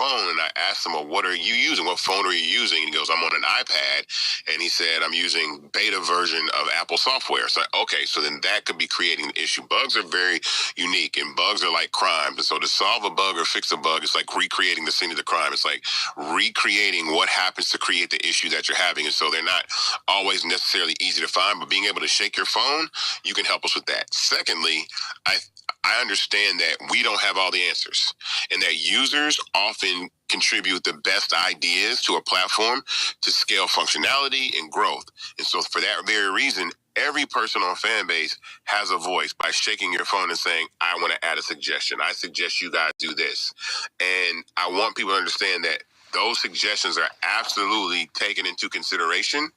phone, and I asked him, well, what are you using? What phone are you using? And he goes, I'm on an iPad. And he said, I'm using beta version of Apple software. So, okay, so then that could be creating the issue. Bugs are very unique, and bugs are like crime. And so to solve a bug or fix a bug, it's like recreating the scene of the crime. It's like recreating what happens to create the issue that you're having. And so they're not always necessarily easy to find, but being able to shake your phone, you can help us with that. Secondly, I understand that we don't have all the answers, and that users often contribute the best ideas to a platform to scale functionality and growth. And so for that very reason, every person on Fanbase has a voice by shaking your phone and saying, I want to add a suggestion. I suggest you guys do this. And I want people to understand that those suggestions are absolutely taken into consideration.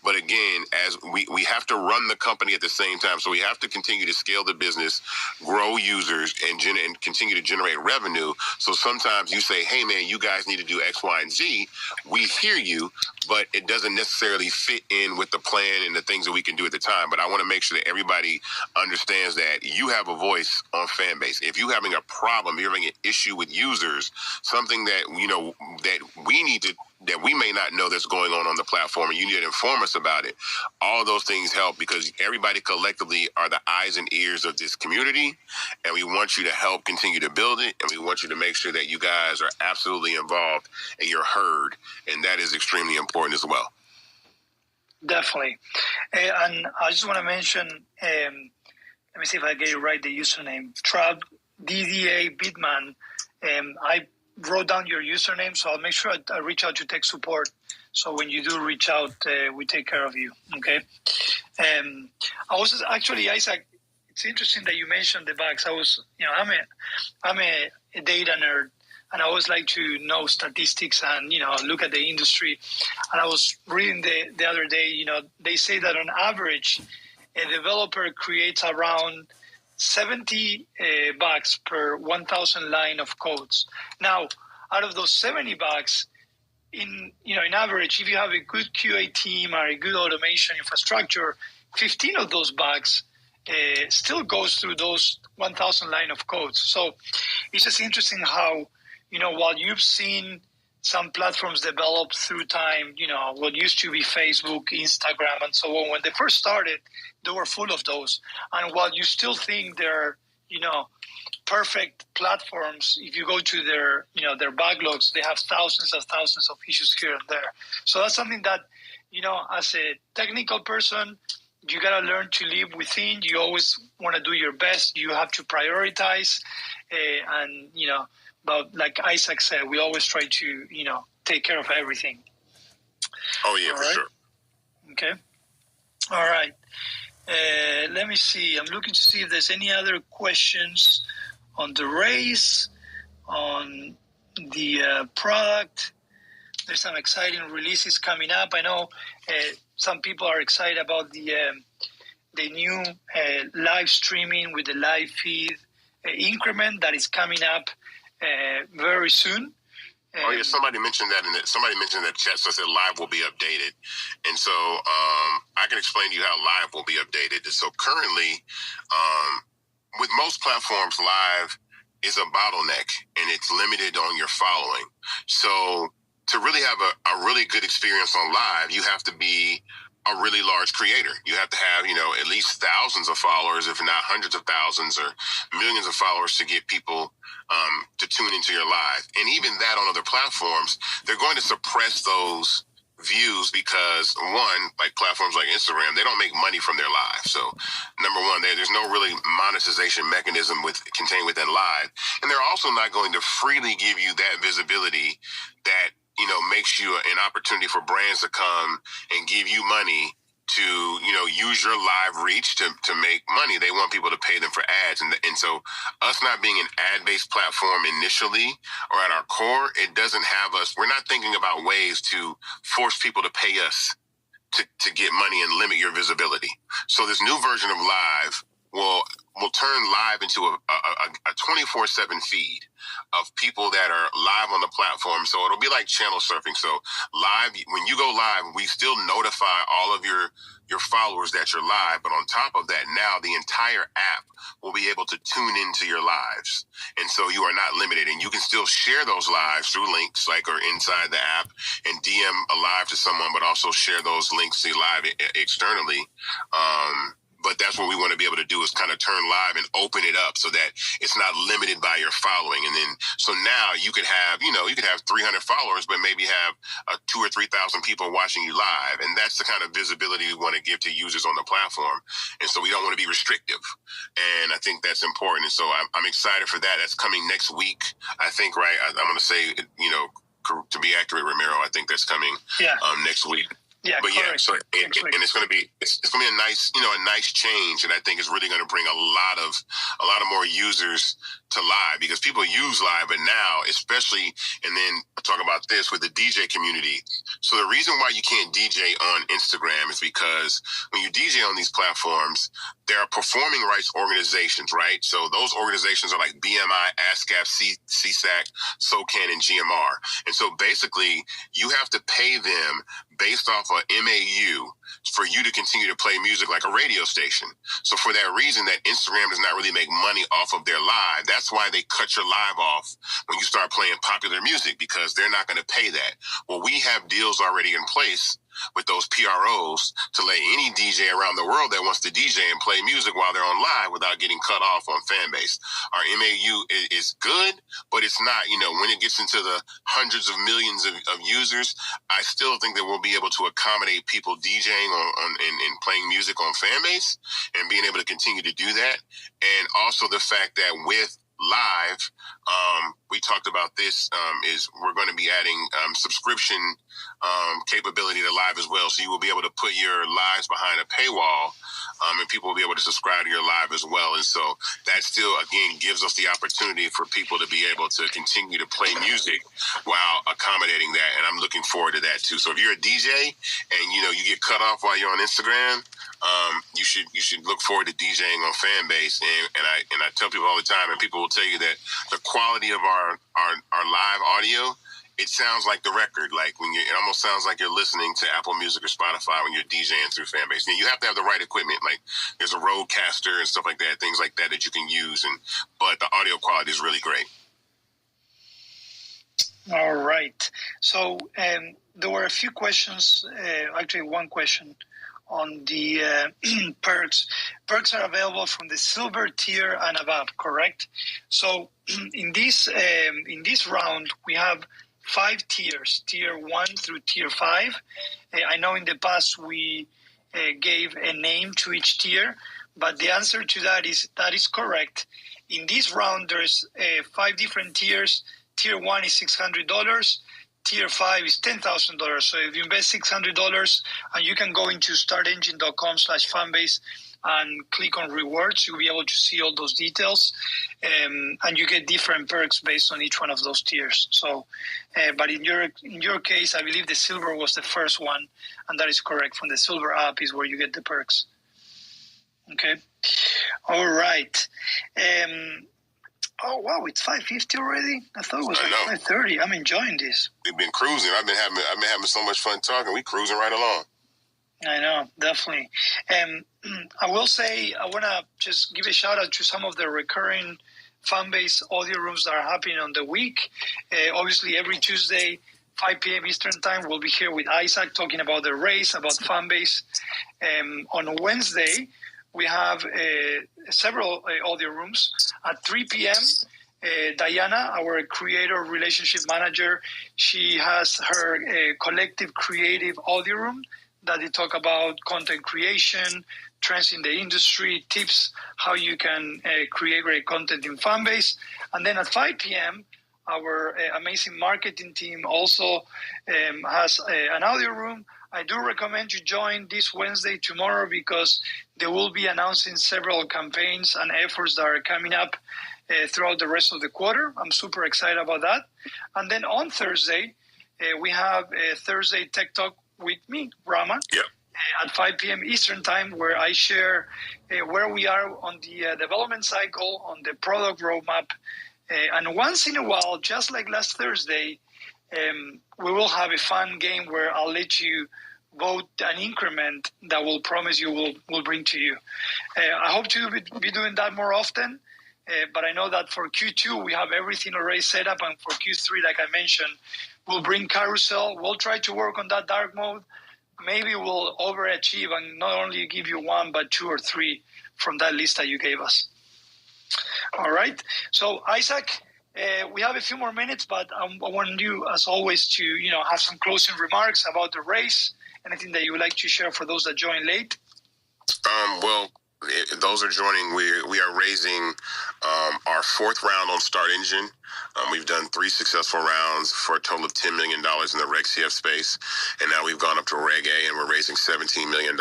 But again, as we have to run the company at the same time. So we have to continue to scale the business, grow users, and continue to generate revenue. So sometimes you say, hey, man, you guys need to do X, Y, and Z. We hear you, but it doesn't necessarily fit in with the plan and the things that we can do at the time. But I want to make sure that everybody understands that you have a voice on Fanbase. If you're having a problem, you're having an issue with users, something that, that we need to, that we may not know that's going on the platform, and you need to inform us about it. All those things help, because everybody collectively are the eyes and ears of this community, and we want you to help continue to build it, and we want you to make sure that you guys are absolutely involved and you're heard, and that is extremely important as well. Definitely. And I just want to mention, let me see if I get it right, the username, Trav, DDA Bitman. I wrote down your username, so I'll make sure I reach out to tech support. So when you do reach out, we take care of you. Okay. I was actually, Isaac, it's interesting that you mentioned the bugs. I was, I'm a data nerd, and I always like to know statistics and, look at the industry. And I was reading the other day, they say that on average, a developer creates around 70 bugs per 1,000 line of codes. Now, out of those 70 bugs, in average, if you have a good QA team or a good automation infrastructure, 15 of those bugs still goes through those 1,000 line of codes. So it's just interesting how, while you've seen some platforms develop through time, what used to be Facebook, Instagram, and so on, when they first started, they were full of those. And while you still think they're, perfect platforms, if you go to their backlogs, they have thousands of issues here and there. So that's something that, as a technical person, you got to learn to live within. You always want to do your best. You have to prioritize. But like Isaac said, we always try to, take care of everything. Oh, yeah, for sure. Okay. All right. Let me see. I'm looking to see if there's any other questions on the race, on the product. There's some exciting releases coming up. I know some people are excited about the new live streaming with the live feed increment that is coming up very soon. Oh yeah, somebody mentioned that in the chat. So I said live will be updated, and so I can explain to you how live will be updated. So currently, with most platforms, live is a bottleneck, and it's limited on your following. So to really have a really good experience on live, you have to be a really large creator. You have to have, at least thousands of followers, if not hundreds of thousands or millions of followers to get people to tune into your live. And even that on other platforms, they're going to suppress those views because, one, like platforms like Instagram, they don't make money from their live. So number one, there's no really monetization mechanism contained within live. And they're also not going to freely give you that visibility that makes you an opportunity for brands to come and give you money to, use your live reach to make money. They want people to pay them for ads. And so us not being an ad-based platform initially or at our core, it doesn't have us. We're not thinking about ways to force people to pay us to get money and limit your visibility. So this new version of live will turn live into a 24/7 feed of people that are live on the platform. So it'll be like channel surfing. So live, when you go live, we still notify all of your followers that you're live. But on top of that, now the entire app will be able to tune into your lives. And so you are not limited, and you can still share those lives through links like or inside the app and DM a live to someone, but also share those links to live externally. But that's what we want to be able to do is kind of turn live and open it up so that it's not limited by your following. And then, so now you could have, you could have 300 followers, but maybe have 2,000 or 3,000 people watching you live. And that's the kind of visibility we want to give to users on the platform. And so we don't want to be restrictive. And I think that's important. And so I'm excited for that. That's coming next week, I think, right? I'm going to say, to be accurate, Ramiro, I think that's coming next week. Yeah, but correct. yeah, so and it's going to be a nice nice change, and I think it's really going to bring a lot of more users to live, because people use live, but now especially, and then I'll talk about this with the DJ community. So the reason why you can't DJ on Instagram is because when you DJ on these platforms, there are performing rights organizations, right? So those organizations are like BMI, ASCAP, CSAC, SOCAN, and GMR. And so basically, you have to pay them based off of MAU for you to continue to play music like a radio station. So for that reason, that Instagram does not really make money off of their live. That's why they cut your live off when you start playing popular music, because they're not going to pay that. Well, we have deals already in place with those PROs to let any DJ around the world that wants to DJ and play music while they're on live without getting cut off on Fanbase. Our MAU is good, but it's not, when it gets into the hundreds of millions of users, I still think that we'll be able to accommodate people DJing and playing music on Fanbase and being able to continue to do that. And also the fact that with live, we talked about this, is we're going to be adding subscription capability to live as well. So you will be able to put your lives behind a paywall, and people will be able to subscribe to your live as well. And so that still, again, gives us the opportunity for people to be able to continue to play music while accommodating that. And I'm looking forward to that too. So if you're a DJ and, you get cut off while you're on Instagram, you should look forward to DJing on Fanbase. And I tell people all the time, and people will tell you that the quality of our live audio, it sounds like the record. Like it almost sounds like you're listening to Apple Music or Spotify when you're DJing through Fanbase. And you have to have the right equipment. Like there's a Rodecaster and stuff like that, things like that you can use. But the audio quality is really great. All right. So there were a few questions. Actually, one question on the perks. Perks are available from the silver tier and above, correct? So in this round, we have 5 tiers, tier 1 through tier 5. I know in the past we gave a name to each tier, but the answer to that is correct. In this round, there's 5 different tiers. Tier 1 is $600. Tier 5 is $10,000. So if you invest $600 and you can go into startengine.com/fanbase and click on rewards, you'll be able to see all those details. And you get different perks based on each one of those tiers. So, but in your case, I believe the silver was the first one, and that is correct. From the silver up is where you get the perks. Okay. All right. Oh wow, it's 5:50 already. I thought it was like 5:30. I'm enjoying this. We've been cruising. I've been having so much fun talking. We cruising right along. I know, definitely. I will say, I want to just give a shout out to some of the recurring Fanbase audio rooms that are happening on the week. Obviously, every Tuesday, 5 p.m. Eastern Time, we'll be here with Isaac talking about the race, about Fanbase. On Wednesday, we have several audio rooms. At 3 p.m., Diana, our creator relationship manager, she has her collective creative audio room that they talk about content creation, trends in the industry, tips how you can create great content in Fanbase. And then at 5 p.m., our amazing marketing team also has an audio room. I do recommend you join this Wednesday, tomorrow, because they will be announcing several campaigns and efforts that are coming up throughout the rest of the quarter. I'm super excited about that. And then on Thursday, we have a Thursday Tech Talk with me, Rama. Yep. at 5 p.m. Eastern time, where I share where we are on the development cycle, on the product roadmap. And once in a while, just like last Thursday, we will have a fun game where I'll let you vote an increment that will promise you will bring to you. I hope to be doing that more often, but I know that for Q2, we have everything already set up, and for Q3, like I mentioned, we'll bring carousel. We'll try to work on that dark mode. Maybe we'll overachieve and not only give you one, but two or three from that list that you gave us. All right. So, Isaac, we have a few more minutes, but I want you, as always, to have some closing remarks about the race. Anything that you would like to share for those that joined late? Well, those are joining. We are raising our fourth round on Start Engine. We've done 3 successful rounds for a total of $10 million in the Reg CF space, and now we've gone up to Reg A, and we're raising $17 million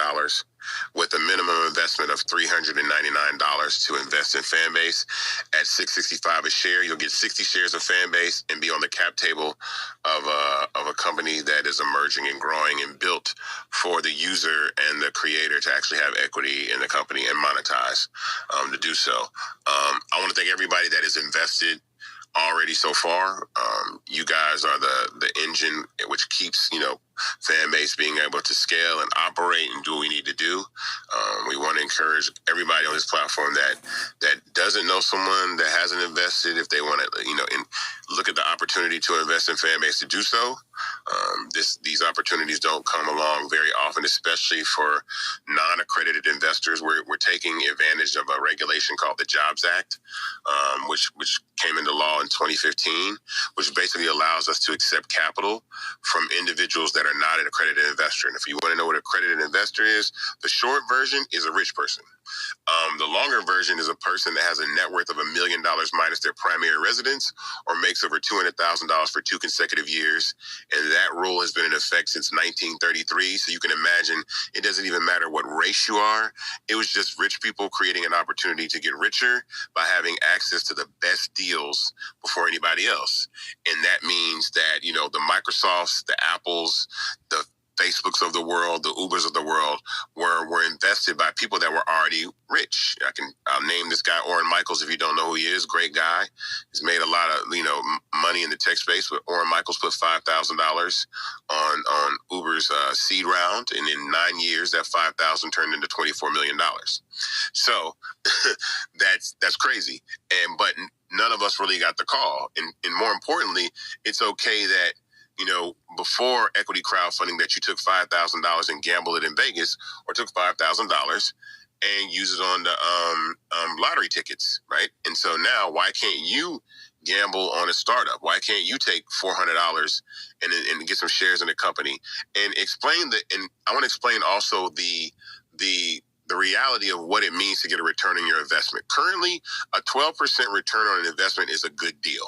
with a minimum investment of $399 to invest in Fanbase. At $665 a share, you'll get 60 shares of Fanbase and be on the cap table of a company that is emerging and growing and built for the user and the creator to actually have equity in the company and monetize to do so. I want to thank everybody that has invested already so far. You guys are the engine which keeps Fanbase being able to scale and operate and do what we need to do. We want to encourage everybody on this platform that doesn't know someone that hasn't invested, if they want to look at the opportunity to invest in Fanbase, to do so. These opportunities don't come along very often, especially for non-accredited investors. We're taking advantage of a regulation called the Jobs Act, which came into law in 2015, which basically allows us to accept capital from individuals that are not an accredited investor. And if you want to know what an accredited investor is, the short version is a rich person. The longer version is a person that has a net worth of $1 million minus their primary residence, or makes over $200,000 for 2 consecutive years. And that rule has been in effect since 1933. So you can imagine it doesn't even matter what race you are. It was just rich people creating an opportunity to get richer by having access to the best deals before anybody else. And that means that, the Microsofts, the Apples, the Facebooks of the world, the Ubers of the world were invested by people that were already rich. I'll name this guy, Orrin Michaels, if you don't know who he is. Great guy. He's made a lot of money in the tech space, but Orrin Michaels put $5,000 on Uber's seed round, and in 9 years, that $5,000 turned into $24 million. So that's crazy. But none of us really got the call. And more importantly, it's okay that before equity crowdfunding, that you took $5,000 and gambled it in Vegas, or took $5,000 and use it on the lottery tickets, right? And so now, why can't you gamble on a startup? Why can't you take $400 and get some shares in a company? And I want to explain also the reality of what it means to get a return on your investment. Currently, a 12% return on an investment is a good deal.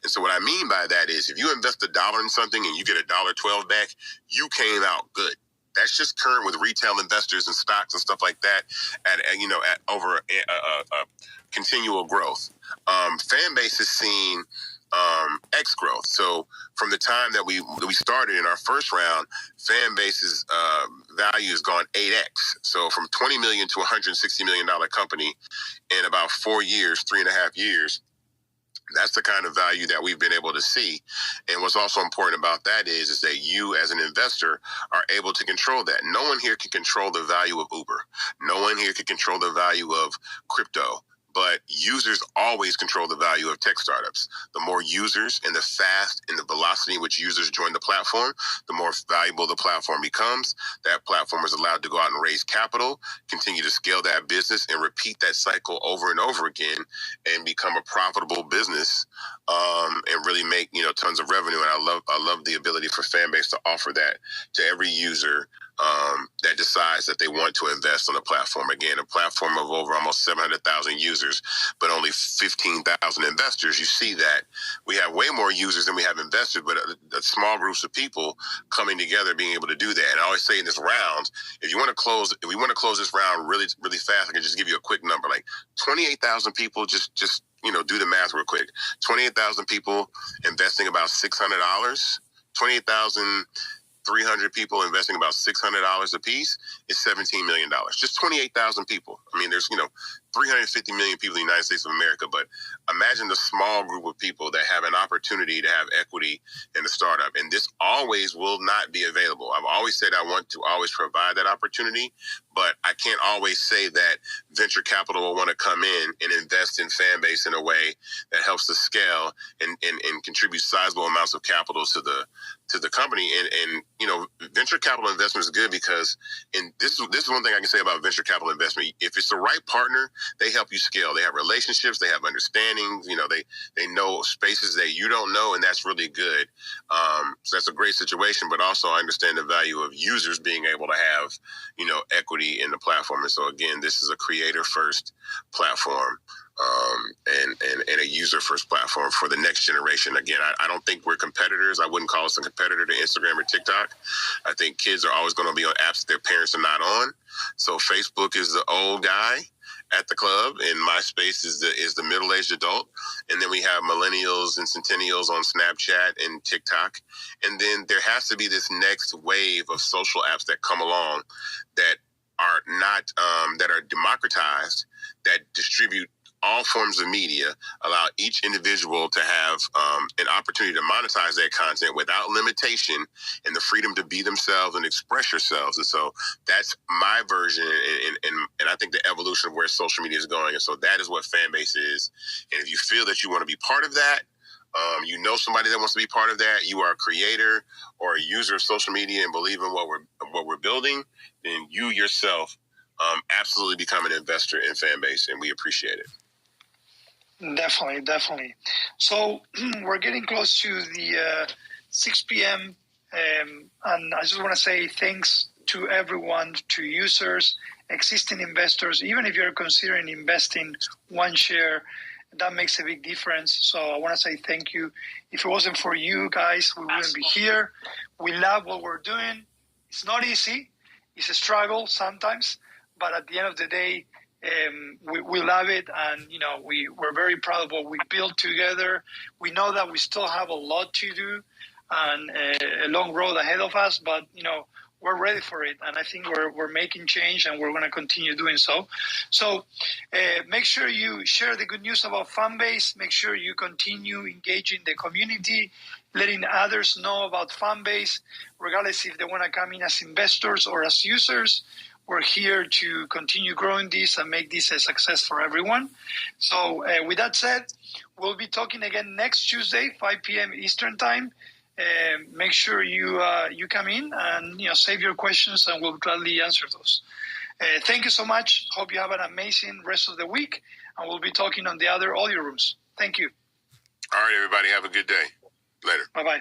And so what I mean by that is, if you invest $1 in something and you get $1.12 back, you came out good. That's just current with retail investors and stocks and stuff like that at over a continual growth. Fanbase has seen X growth. So from the time that we started in our first round, Fanbase's value has gone 8x. So from $20 million to $160 million company in about 4 years, 3.5 years. That's the kind of value that we've been able to see. And what's also important about that is that you as an investor are able to control that. No one here can control the value of Uber. No one here can control the value of crypto. But users always control the value of tech startups. The more users and the fast and the velocity in which users join the platform, the more valuable the platform becomes. That platform is allowed to go out and raise capital, continue to scale that business, and repeat that cycle over and over again, and become a profitable business, and really make tons of revenue. And I love the ability for Fanbase to offer that to every user that decides that they want to invest on the platform. Again, a platform of over almost 700,000 users, but only 15,000 investors. You see that we have way more users than we have investors, but a small groups of people coming together, being able to do that. And I always say in this round, if we want to close this round really, really fast, I can just give you a quick number, like 28,000 people. Just do the math real quick. 28,000 people investing about $600. 28,000 300 people investing about $600 a piece, is $17 million. Just 28,000 people. I mean, there's, 350 million people in the United States of America, but imagine the small group of people that have an opportunity to have equity in the startup. And this always will not be available. I've always said I want to always provide that opportunity, but I can't always say that venture capital will want to come in and invest in fan base in a way that helps to scale and contribute sizable amounts of capital to the company. And venture capital investment is good because, and this is one thing I can say about venture capital investment. If it's the right partner, they help you scale. They have relationships, they have understandings, they know spaces that you don't know, and that's really good. So that's a great situation, but also I understand the value of users being able to have, equity in the platform. And so again, this is a creator first platform. And a user-first platform for the next generation. Again, I don't think we're competitors. I wouldn't call us a competitor to Instagram or TikTok. I think kids are always going to be on apps that their parents are not on. So Facebook is the old guy at the club, and MySpace is the middle-aged adult. And then we have millennials and centennials on Snapchat and TikTok. And then there has to be this next wave of social apps that come along that are not that are democratized, that distribute all forms of media, allow each individual to have an opportunity to monetize their content without limitation, and the freedom to be themselves and express yourselves. And so that's my version, and I think the evolution of where social media is going. And so that is what Fanbase is. And if you feel that you want to be part of that, somebody that wants to be part of that, you are a creator or a user of social media and believe in what we're building, then you yourself absolutely become an investor in Fanbase, and we appreciate it. Definitely. So we're getting close to the 6 p.m. And I just want to say thanks to everyone, to users, existing investors. Even if you're considering investing one share, that makes a big difference. So I want to say thank you. If it wasn't for you guys, we wouldn't be here. We love what we're doing. It's not easy. It's a struggle sometimes. But at the end of the day, we love it, and we're very proud of what we built together. We know that we still have a lot to do and a long road ahead of us, but we're ready for it, and I think we're making change, and we're going to continue doing so. So make sure you share the good news about Fanbase. Make sure you continue engaging the community, letting others know about Fanbase, regardless if they want to come in as investors or as users. We're here to continue growing this and make this a success for everyone. So with that said, we'll be talking again next Tuesday, 5 p.m. Eastern Time. Make sure you come in and save your questions, and we'll gladly answer those. Thank you so much. Hope you have an amazing rest of the week, and we'll be talking on the other audio rooms. Thank you. All right, everybody. Have a good day. Later. Bye-bye.